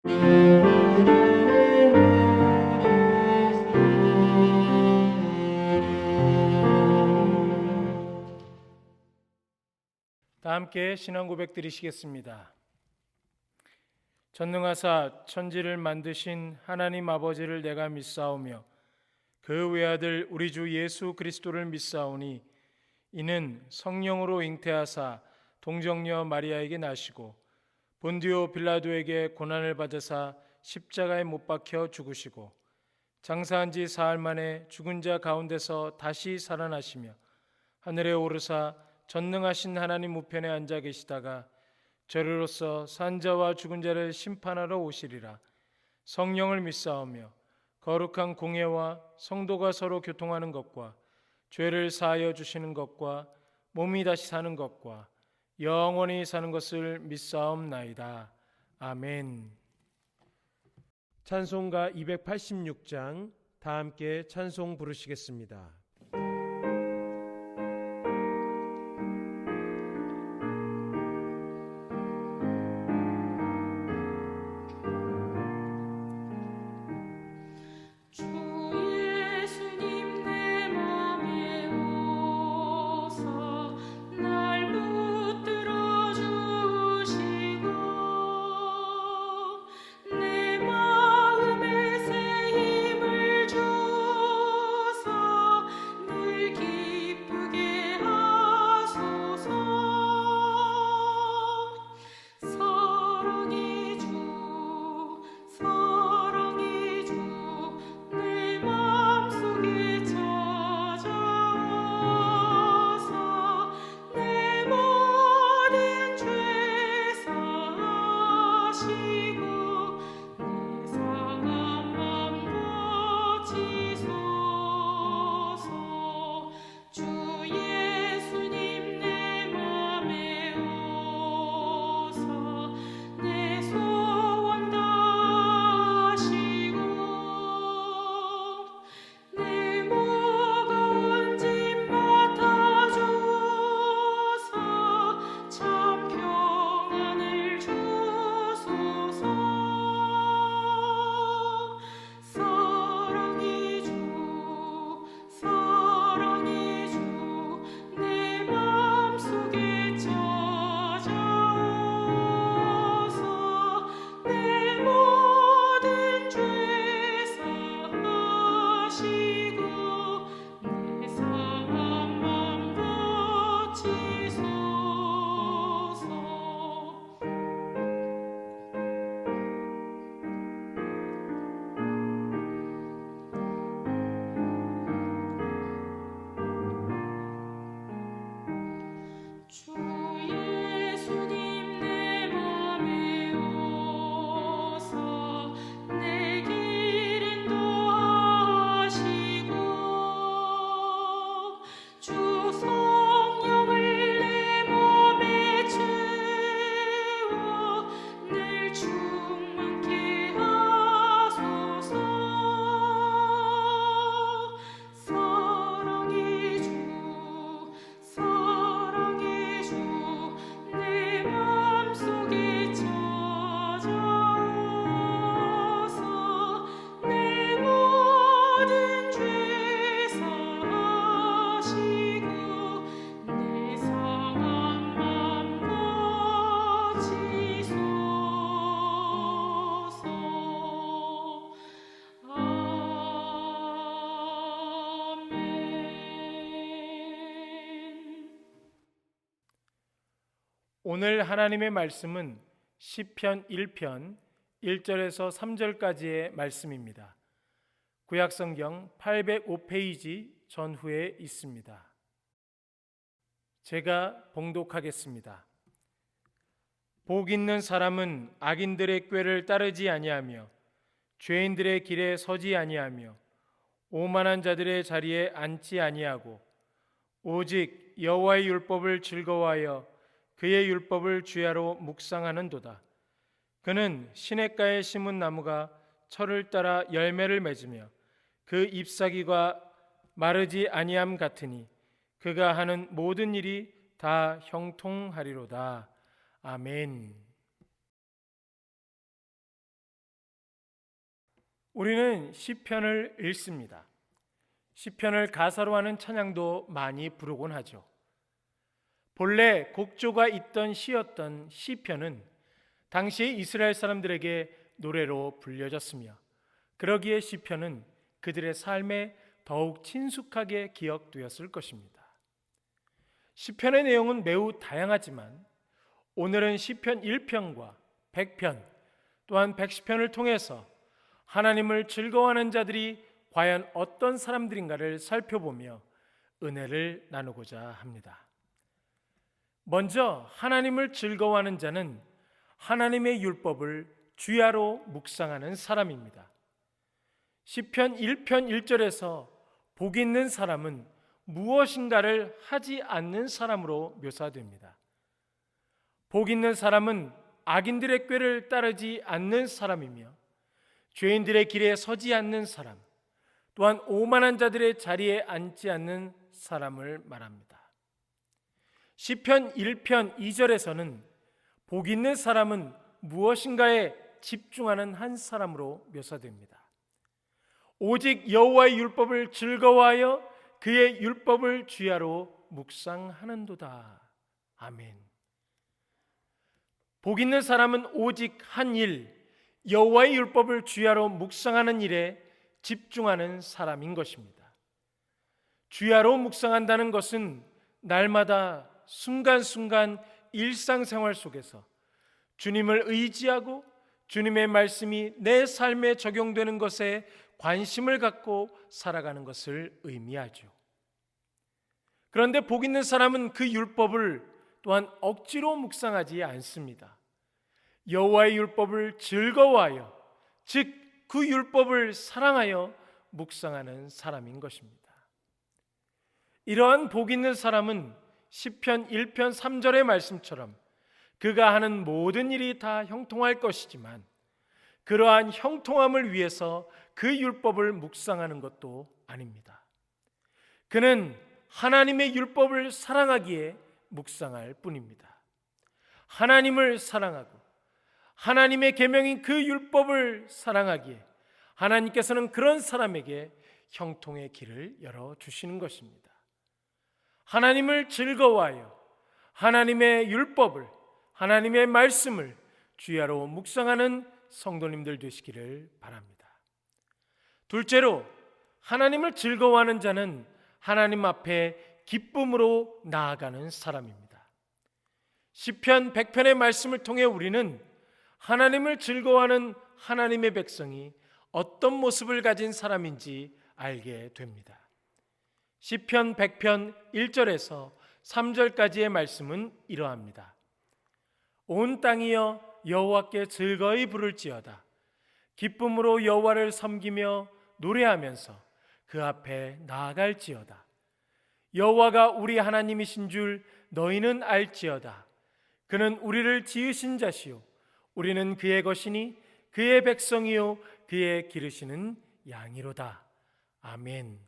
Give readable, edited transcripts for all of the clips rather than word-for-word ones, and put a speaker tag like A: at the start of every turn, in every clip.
A: 다 함께 신앙 고백 드리시겠습니다. 전능하사 천지를 만드신 하나님 아버지를 내가 믿사오며 그 외아들 우리 주 예수 그리스도를 믿사오니 이는 성령으로 잉태하사 동정녀 마리아에게 나시고 본디오 빌라도에게 고난을 받으사 십자가에 못 박혀 죽으시고 장사한 지 사흘 만에 죽은 자 가운데서 다시 살아나시며 하늘에 오르사 전능하신 하나님 우편에 앉아 계시다가 저리로서 산 자와 죽은 자를 심판하러 오시리라. 성령을 믿사오며 거룩한 공예와 성도가 서로 교통하는 것과 죄를 사하여 주시는 것과 몸이 다시 사는 것과 영원히 사는 것을 믿사옵나이다. 아멘. 찬송가 286장 다 함께 찬송 부르시겠습니다. 오늘 하나님의 말씀은 시편 1편 1절에서 3절까지의 말씀입니다. 구약성경 805페이지 전후에 있습니다. 제가 봉독하겠습니다. 복 있는 사람은 악인들의 꾀를 따르지 아니하며 죄인들의 길에 서지 아니하며 오만한 자들의 자리에 앉지 아니하고 오직 여호와의 율법을 즐거워하여 그의 율법을 주야로 묵상하는도다. 그는 시냇가에 심은 나무가 철을 따라 열매를 맺으며 그 잎사귀가 마르지 아니함 같으니 그가 하는 모든 일이 다 형통하리로다. 아멘. 우리는 시편을 읽습니다. 시편을 가사로 하는 찬양도 많이 부르곤 하죠. 본래 곡조가 있던 시였던 시편은 당시 이스라엘 사람들에게 노래로 불려졌으며, 그러기에 시편은 그들의 삶에 더욱 친숙하게 기억되었을 것입니다. 시편의 내용은 매우 다양하지만 오늘은 시편 1편과 100편 또한 110편을 통해서 하나님을 즐거워하는 자들이 과연 어떤 사람들인가를 살펴보며 은혜를 나누고자 합니다. 먼저 하나님을 즐거워하는 자는 하나님의 율법을 주야로 묵상하는 사람입니다. 시편 1편 1절에서 복 있는 사람은 무엇인가를 하지 않는 사람으로 묘사됩니다. 복 있는 사람은 악인들의 꾀를 따르지 않는 사람이며 죄인들의 길에 서지 않는 사람, 또한 오만한 자들의 자리에 앉지 않는 사람을 말합니다. 시편 1편 2절에서는 복 있는 사람은 무엇인가에 집중하는 한 사람으로 묘사됩니다. 오직 여호와의 율법을 즐거워하여 그의 율법을 주야로 묵상하는도다. 아멘. 복 있는 사람은 오직 한 일, 여호와의 율법을 주야로 묵상하는 일에 집중하는 사람인 것입니다. 주야로 묵상한다는 것은 날마다 순간순간 일상생활 속에서 주님을 의지하고 주님의 말씀이 내 삶에 적용되는 것에 관심을 갖고 살아가는 것을 의미하죠. 그런데 복 있는 사람은 그 율법을 또한 억지로 묵상하지 않습니다. 여호와의 율법을 즐거워하여, 즉 그 율법을 사랑하여 묵상하는 사람인 것입니다. 이러한 복 있는 사람은 시편 1편 3절의 말씀처럼 그가 하는 모든 일이 다 형통할 것이지만 그러한 형통함을 위해서 그 율법을 묵상하는 것도 아닙니다. 그는 하나님의 율법을 사랑하기에 묵상할 뿐입니다. 하나님을 사랑하고 하나님의 계명인 그 율법을 사랑하기에 하나님께서는 그런 사람에게 형통의 길을 열어주시는 것입니다. 하나님을 즐거워하여 하나님의 율법을, 하나님의 말씀을 주야로 묵상하는 성도님들 되시기를 바랍니다. 둘째로, 하나님을 즐거워하는 자는 하나님 앞에 기쁨으로 나아가는 사람입니다. 시편 100편의 말씀을 통해 우리는 하나님을 즐거워하는 하나님의 백성이 어떤 모습을 가진 사람인지 알게 됩니다. 시편 100편 1절에서 3절까지의 말씀은 이러합니다. 온 땅이여 여호와께 즐거이 부를지어다. 기쁨으로 여호와를 섬기며 노래하면서 그 앞에 나아갈지어다. 여호와가 우리 하나님이신 줄 너희는 알지어다. 그는 우리를 지으신 자시요 우리는 그의 것이니 그의 백성이요 그의 기르시는 양이로다. 아멘.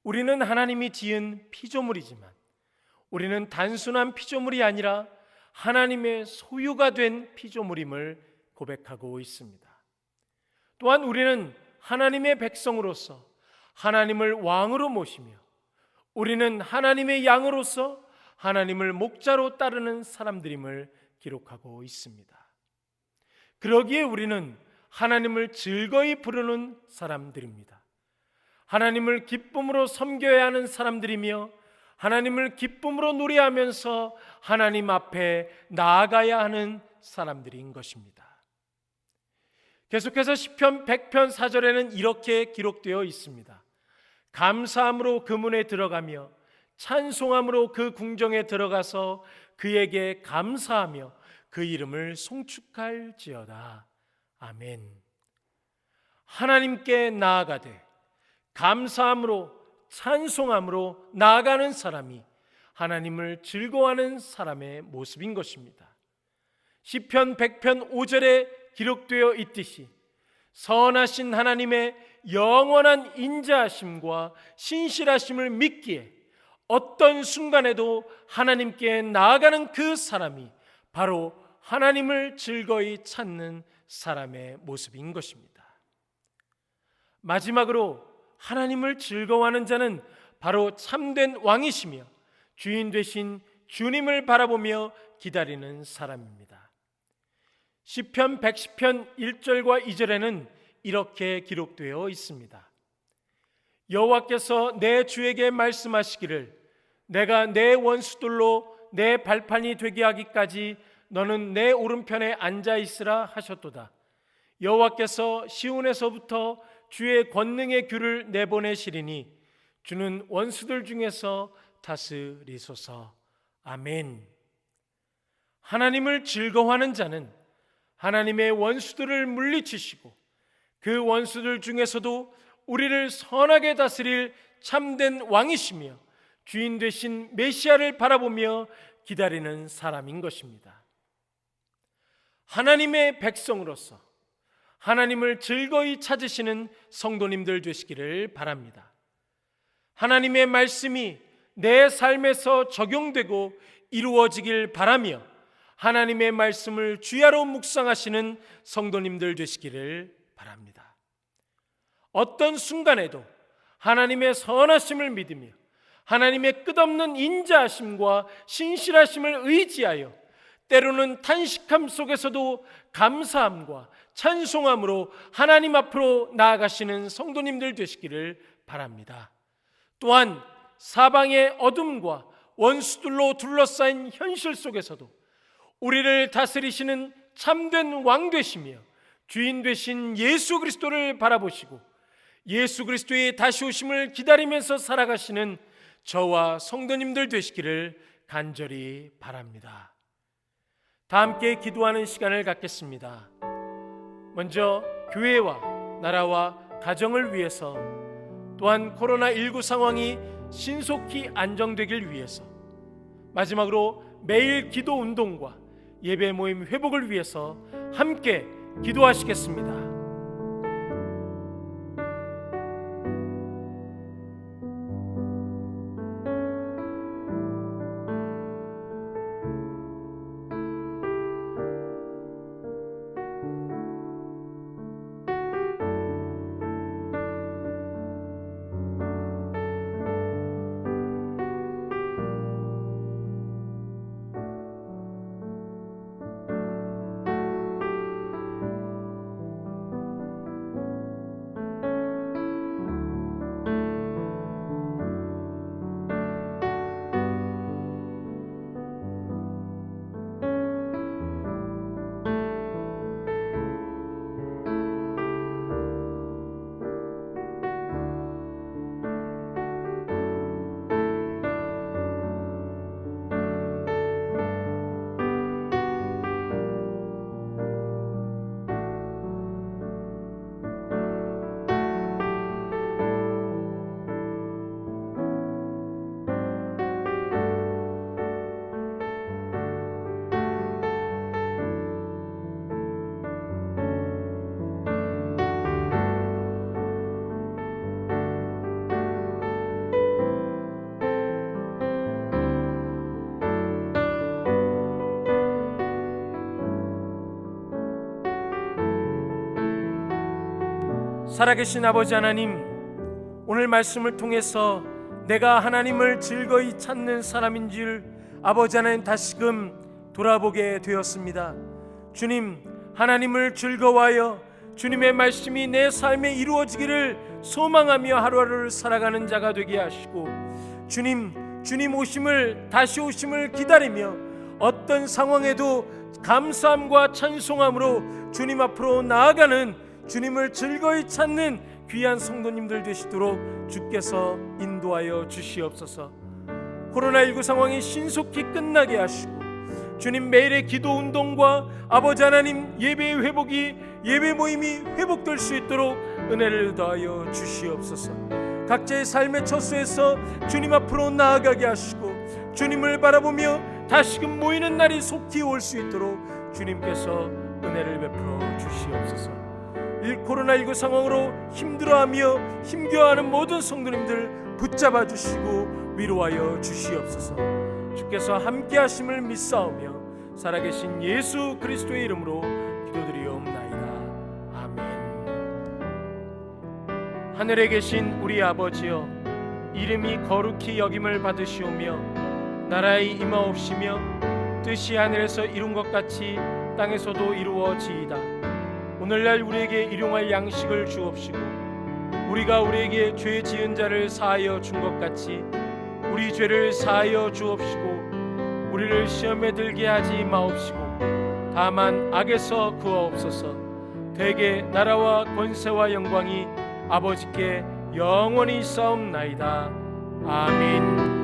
A: 우리는 하나님이 지은 피조물이지만 우리는 단순한 피조물이 아니라 하나님의 소유가 된 피조물임을 고백하고 있습니다. 또한 우리는 하나님의 백성으로서 하나님을 왕으로 모시며 우리는 하나님의 양으로서 하나님을 목자로 따르는 사람들임을 기록하고 있습니다. 그러기에 우리는 하나님을 즐거이 부르는 사람들입니다. 하나님을 기쁨으로 섬겨야 하는 사람들이며 하나님을 기쁨으로 노래하면서 하나님 앞에 나아가야 하는 사람들인 것입니다. 계속해서 시편 100편 4절에는 이렇게 기록되어 있습니다. 감사함으로 그 문에 들어가며 찬송함으로 그 궁정에 들어가서 그에게 감사하며 그 이름을 송축할지어다. 아멘. 하나님께 나아가되 감사함으로 찬송함으로 나아가는 사람이 하나님을 즐거워하는 사람의 모습인 것입니다. 시편 100편 5절에 기록되어 있듯이 선하신 하나님의 영원한 인자하심과 신실하심을 믿기에 어떤 순간에도 하나님께 나아가는 그 사람이 바로 하나님을 즐거이 찾는 사람의 모습인 것입니다. 마지막으로 하나님을 즐거워하는 자는 바로 참된 왕이시며 주인 되신 주님을 바라보며 기다리는 사람입니다. 시편 110편 1절과 2절에는 이렇게 기록되어 있습니다. 여호와께서 내 주에게 말씀하시기를 내가 내 원수들로 내 발판이 되게 하기까지 너는 내 오른편에 앉아 있으라 하셨도다. 여호와께서 시온에서부터 주의 권능의 규를 내보내시리니 주는 원수들 중에서 다스리소서. 아멘. 하나님을 즐거워하는 자는 하나님의 원수들을 물리치시고 그 원수들 중에서도 우리를 선하게 다스릴 참된 왕이시며 주인 되신 메시아를 바라보며 기다리는 사람인 것입니다. 하나님의 백성으로서 하나님을 즐거이 찾으시는 성도님들 되시기를 바랍니다. 하나님의 말씀이 내 삶에서 적용되고 이루어지길 바라며 하나님의 말씀을 주야로 묵상하시는 성도님들 되시기를 바랍니다. 어떤 순간에도 하나님의 선하심을 믿으며 하나님의 끝없는 인자하심과 신실하심을 의지하여 때로는 탄식함 속에서도 감사함과 찬송함으로 하나님 앞으로 나아가시는 성도님들 되시기를 바랍니다. 또한 사방의 어둠과 원수들로 둘러싸인 현실 속에서도 우리를 다스리시는 참된 왕 되시며 주인 되신 예수 그리스도를 바라보시고 예수 그리스도의 다시 오심을 기다리면서 살아가시는 저와 성도님들 되시기를 간절히 바랍니다. 다 함께 기도하는 시간을 갖겠습니다. 먼저 교회와 나라와 가정을 위해서, 또한 코로나19 상황이 신속히 안정되길 위해서, 마지막으로 매일 기도 운동과 예배 모임 회복을 위해서 함께 기도하시겠습니다. 살아계신 아버지 하나님, 오늘 말씀을 통해서 내가 하나님을 즐거이 찾는 사람인 줄 아버지 하나님 다시금 돌아보게 되었습니다. 주님, 하나님을 즐거워하여 주님의 말씀이 내 삶에 이루어지기를 소망하며 하루하루를 살아가는 자가 되게 하시고, 주님 오심을, 다시 오심을 기다리며 어떤 상황에도 감사함과 찬송함으로 주님 앞으로 나아가는, 주님을 즐거이 찾는 귀한 성도님들 되시도록 주께서 인도하여 주시옵소서. 코로나19 상황이 신속히 끝나게 하시고 주님, 매일의 기도 운동과 아버지 하나님 예배의 회복이, 예배 모임이 회복될 수 있도록 은혜를 더하여 주시옵소서. 각자의 삶의 처소에서 주님 앞으로 나아가게 하시고 주님을 바라보며 다시금 모이는 날이 속히 올 수 있도록 주님께서 은혜를 베풀어 주시옵소서. 이 코로나19 상황으로 힘들어하며 힘겨워하는 모든 성도님들 붙잡아 주시고 위로하여 주시옵소서. 주께서 함께 하심을 믿사오며 살아계신 예수 그리스도의 이름으로 기도드리옵나이다. 아멘. 하늘에 계신 우리 아버지여, 이름이 거룩히 여김을 받으시오며 나라의 임하옵시며 뜻이 하늘에서 이룬 것 같이 땅에서도 이루어지이다. 오늘날 우리에게 일용할 양식을 주옵시고 우리가 우리에게 죄 지은 자를 사하여 준 것 같이 우리 죄를 사하여 주옵시고 우리를 시험에 들게 하지 마옵시고 다만 악에서 구하옵소서. 대개 나라와 권세와 영광이 아버지께 영원히 있사옵나이다. 아멘.